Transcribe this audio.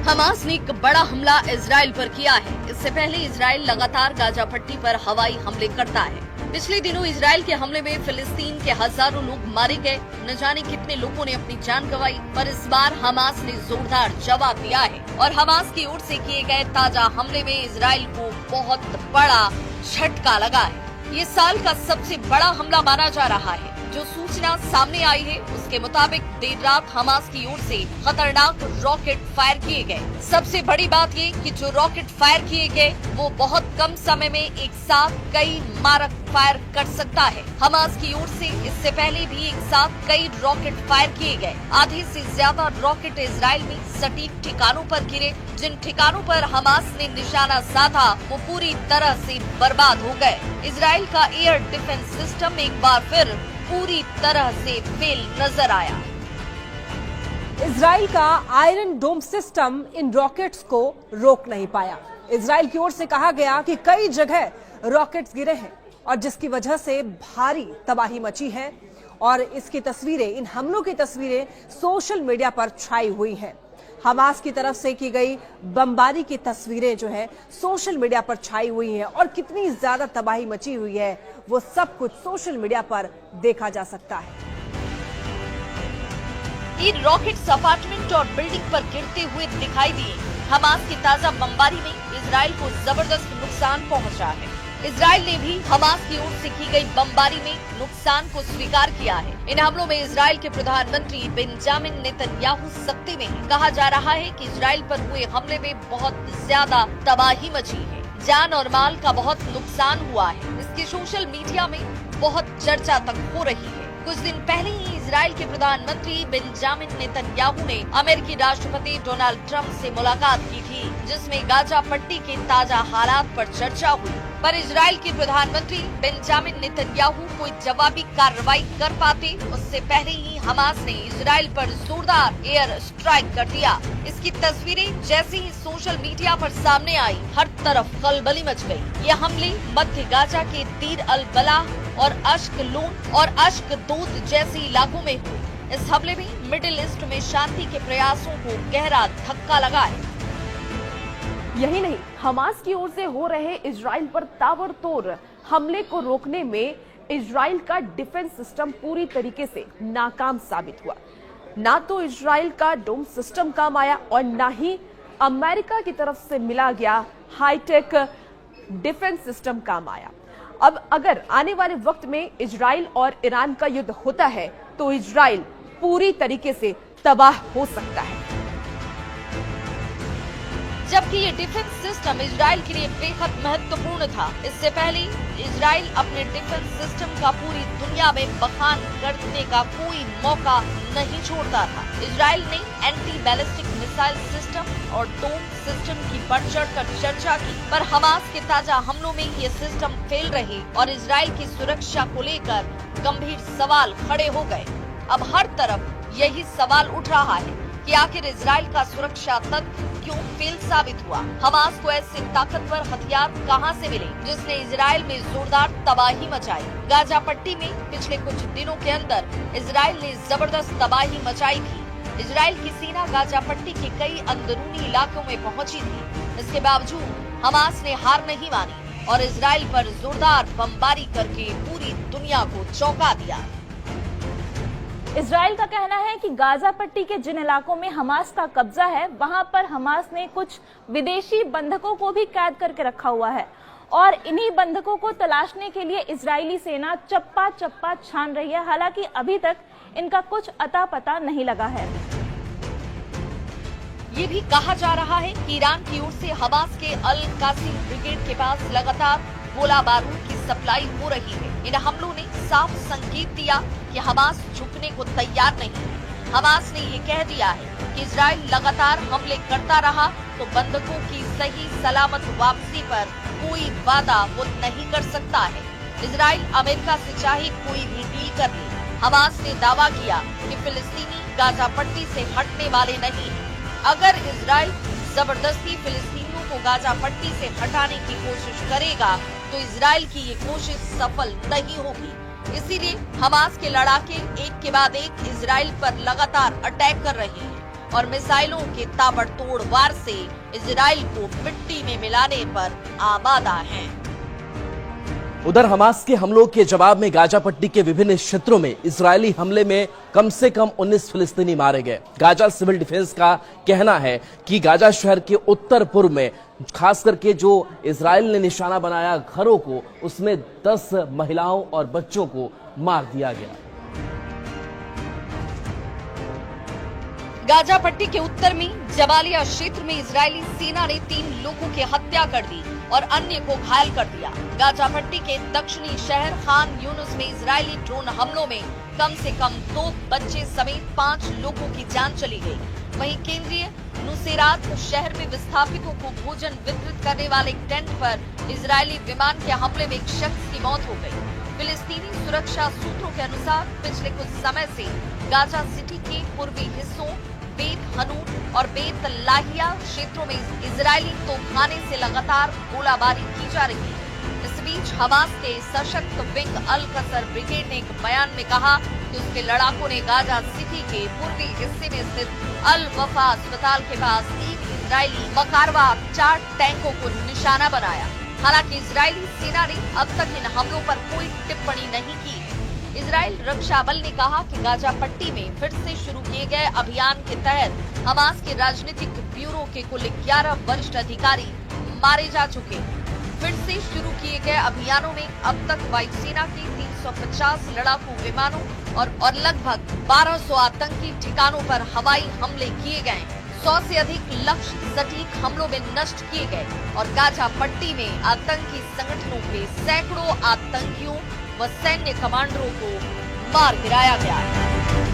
Hamas ने एक बड़ा हमला इजराइल पर किया है। इससे पहले इजराइल लगातार गाजा पट्टी पर हवाई हमले करता है। पिछले दिनों इजराइल के हमले में फिलिस्तीन के हजारों लोग मारे गए, न जाने कितने लोगों ने अपनी जान गंवाई। पर इस बार हमास ने जोरदार जवाब दिया है और हमास की ओर से किए गए ताजा हमले में इजराइल को बहुत बड़ा झटका लगा है। ये साल का सबसे बड़ा हमला माना जा रहा है। जो सूचना सामने आई है उसके मुताबिक देर रात हमास की ओर से खतरनाक रॉकेट फायर किए गए। सबसे बड़ी बात ये कि जो रॉकेट फायर किए गए वो बहुत कम समय में एक साथ कई मारक फायर कर सकता है। हमास की ओर से इससे पहले भी एक साथ कई रॉकेट फायर किए गए। आधे से ज्यादा रॉकेट इजराइल में सटीक ठिकानों पर गिरे। जिन ठिकानों पर हमास ने निशाना साधा वो पूरी तरह से बर्बाद हो गए। इजराइल का एयर डिफेंस सिस्टम एक बार फिर पूरी तरह से फेल नजर आया। इजराइल का आयरन डोम सिस्टम इन रॉकेट्स को रोक नहीं पाया। इजराइल की ओर से कहा गया कि कई जगह रॉकेट्स गिरे हैं और जिसकी वजह से भारी तबाही मची है और इसकी तस्वीरें, इन हमलों की तस्वीरें सोशल मीडिया पर छाई हुई हैं। हमास की तरफ से की गई बमबारी की तस्वीरें जो है सोशल मीडिया पर छाई हुई हैं और कितनी ज्यादा तबाही मची हुई है वो सब कुछ सोशल मीडिया पर देखा जा सकता है। इन रॉकेट्स अपार्टमेंट और बिल्डिंग पर गिरते हुए दिखाई दिए। हमास की ताजा बमबारी में इजराइल को जबरदस्त नुकसान पहुंचा है। इजराइल ने भी हमास की ओर से की गई बमबारी में नुकसान को स्वीकार किया है। इन हमलों में इजराइल के प्रधानमंत्री बेंजामिन नेतन्याहू सत्ते में हैं। कहा जा रहा है कि इजराइल पर हुए हमले में बहुत ज्यादा तबाही मची है, जान और माल का बहुत नुकसान हुआ है। इसकी सोशल मीडिया में बहुत चर्चा तक हो रही है। कुछ दिन पहले ही इजराइल के प्रधानमंत्री बेंजामिन नेतन्याहू ने अमेरिकी राष्ट्रपति डोनाल्ड ट्रंप से मुलाकात की थी, जिसमें गाजा पट्टी के ताजा हालात पर चर्चा हुई। पर इजराइल के प्रधानमंत्री बेंजामिन नेतन्याहू कोई जवाबी कार्रवाई कर पाते उससे पहले ही हमास ने इजराइल पर जोरदार एयर स्ट्राइक कर दिया। इसकी तस्वीरें जैसे ही सोशल मीडिया पर सामने आई, हर तरफ खलबली मच गई। ये हमले मध्य गाजा के दीर अल बलाह और अश्कलोन और अश्कदोद जैसे इलाकों में हुए। इस हमले में मिडिल ईस्ट में शांति के प्रयासों को गहरा धक्का लगा है। यही नहीं, हमास की ओर से हो रहे इजराइल पर ताबड़तोड़ हमले को रोकने में इजराइल का डिफेंस सिस्टम पूरी तरीके से नाकाम साबित हुआ। ना तो इजराइल का डोम सिस्टम काम आया और ना ही अमेरिका की तरफ से मिला गया हाईटेक डिफेंस सिस्टम काम आया। अब अगर आने वाले वक्त में इजराइल और ईरान का युद्ध होता है तो इजराइल पूरी तरीके से तबाह हो सकता है। जबकि ये डिफेंस सिस्टम इजराइल के लिए बेहद महत्वपूर्ण था। इससे पहले इजराइल अपने डिफेंस सिस्टम का पूरी दुनिया में बखान करने का कोई मौका नहीं छोड़ता था। इजराइल ने एंटी बैलिस्टिक मिसाइल सिस्टम और डोम सिस्टम की बढ़ चढ़कर चर्चा की, पर हमास के ताजा हमलों में ये सिस्टम फेल रहे और इजराइल की सुरक्षा को लेकर गंभीर सवाल खड़े हो गए। अब हर तरफ यही सवाल उठ रहा है कि आखिर इजराइल का सुरक्षा तंत्र क्यों फेल साबित हुआ। हमास को ऐसे ताकतवर हथियार कहां से मिले जिसने इजराइल में जोरदार तबाही मचाई। गाजा पट्टी में पिछले कुछ दिनों के अंदर इजराइल ने जबरदस्त तबाही मचाई थी। इजराइल की सेना गाजा पट्टी के कई अंदरूनी इलाकों में पहुंची थी। इसके बावजूद हमास ने हार नहीं मानी और इजराइल पर जोरदार बमबारी करके पूरी दुनिया को चौंका दिया। इजराइल का कहना है कि गाजा पट्टी के जिन इलाकों में हमास का कब्जा है वहां पर हमास ने कुछ विदेशी बंधकों को भी कैद करके रखा हुआ है और इन्हीं बंधकों को तलाशने के लिए इजरायली सेना चप्पा चप्पा छान रही है। हालांकि अभी तक इनका कुछ अता पता नहीं लगा है। ये भी कहा जा रहा है कि ईरान की ओर से हमास के अल कासिम ब्रिगेड के पास लगातार गोला बारूद की सप्लाई हो रही है। इन हमलों ने साफ संकेत दिया कि हमास झुकने को तैयार नहीं है। हमास ने ये कह दिया है कि इजराइल लगातार हमले करता रहा तो बंधकों की सही सलामत वापसी पर कोई वादा वो नहीं कर सकता है। इजराइल अमेरिका से चाहे कोई भी डील कर ले। हमास ने दावा किया कि फिलिस्तीनी गाजा पट्टी से हटने वाले नहीं। अगर इजराइल जबरदस्ती फिलिस्तीनियों को गाजा पट्टी से हटाने की कोशिश करेगा तो इजराइल की ये कोशिश सफल नहीं होगी। इसीलिए हमास के लड़ाके एक के बाद एक इजराइल पर लगातार अटैक कर रहे हैं। और मिसाइलों के ताबड़तोड़ वार से इजराइल को मिट्टी में मिलाने पर आमादा हैं। उधर हमास के हमलों के जवाब में गाजा पट्टी के विभिन्न क्षेत्रों में इजरायली हमले में कम से कम 19 फिलिस्तीनी मारे गए। गाजा सिविल डिफेंस का कहना है कि गाजा शहर के उत्तर पूर्व में खास करके जो इजराइल ने निशाना बनाया घरों को, उसमें 10 महिलाओं और बच्चों को मार दिया गया। गाजा पट्टी के उत्तर में जबालिया क्षेत्र में इजरायली सेना ने 3 लोगों की हत्या कर दी और अन्य को घायल कर दिया। गाजा पट्टी के दक्षिणी शहर खान यूनुस में इजरायली ड्रोन हमलों में कम से कम 2 बच्चे समेत 5 लोगों की जान चली गई। वहीं केंद्रीय नुसेरात शहर में विस्थापितों को भोजन वितरित करने वाले एक टेंट पर इजरायली विमान के हमले में एक शख्स की मौत हो गई। फिलिस्तीनी सुरक्षा सूत्रों के अनुसार पिछले कुछ समय से गाजा सिटी के पूर्वी हिस्सों बेत हनून और बेत लाहिया क्षेत्रों में इजरायली तोपखाने से लगातार गोलाबारी की जा रही है। इस बीच हमास के सशक्त विंग अल कसर ब्रिगेड ने एक बयान में कहा कि उसके लड़ाकों ने गाजा सिटी के पूर्वी हिस्से में स्थित अल वफा अस्पताल के पास एक इजरायली मकारवा 4 टैंकों को निशाना बनाया। हालांकि इजरायली सेना ने अब तक इन हमलों पर कोई टिप्पणी नहीं की। इजरायल रक्षा बल ने कहा कि गाजा पट्टी में फिर से शुरू किए गए अभियान के तहत हमास के राजनीतिक ब्यूरो के कुल 11 वरिष्ठ अधिकारी मारे जा चुके। फिर से शुरू किए गए अभियानों में अब तक वायुसेना के 350 लड़ाकू विमानों और लगभग 1200 आतंकी ठिकानों पर हवाई हमले किए गए। 100 से अधिक लक्ष्य सटीक हमलों में नष्ट किए गए और गाजा पट्टी में आतंकी संगठनों के सैकड़ों आतंकियों व सैन्य कमांडरों को मार गिराया गया है।